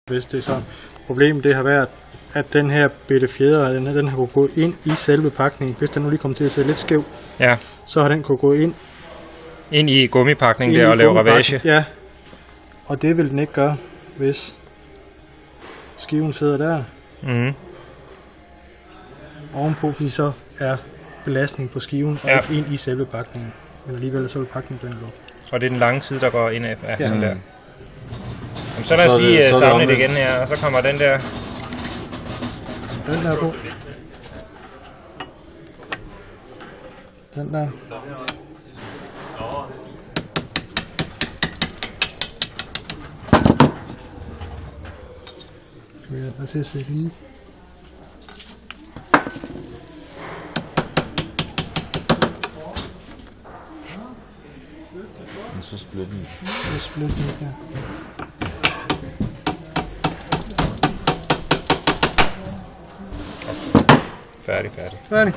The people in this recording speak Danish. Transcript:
Hvis det er sådan. Problemet det har været, at den her bitte fjeder, den har kunne gå ind i selve pakningen. Hvis den nu lige kommer til at se lidt skæv, ja, så har den kunne gå ind i gummipakningen der og lave ravage. Ja, og det vil den ikke gøre, hvis skiven sidder der. Ovenpå, fordi så er belastning på skiven og ikke ind i selve pakningen. Men alligevel så vil pakningen den lukke. Og det er den lange side, der går ind af sådan der. Jamen, så lad os lige samle det igen her, og så kommer den der. Den der på. Den der. Lad os se lige. Og så splitter den. Så splitter den, ja. Færdig.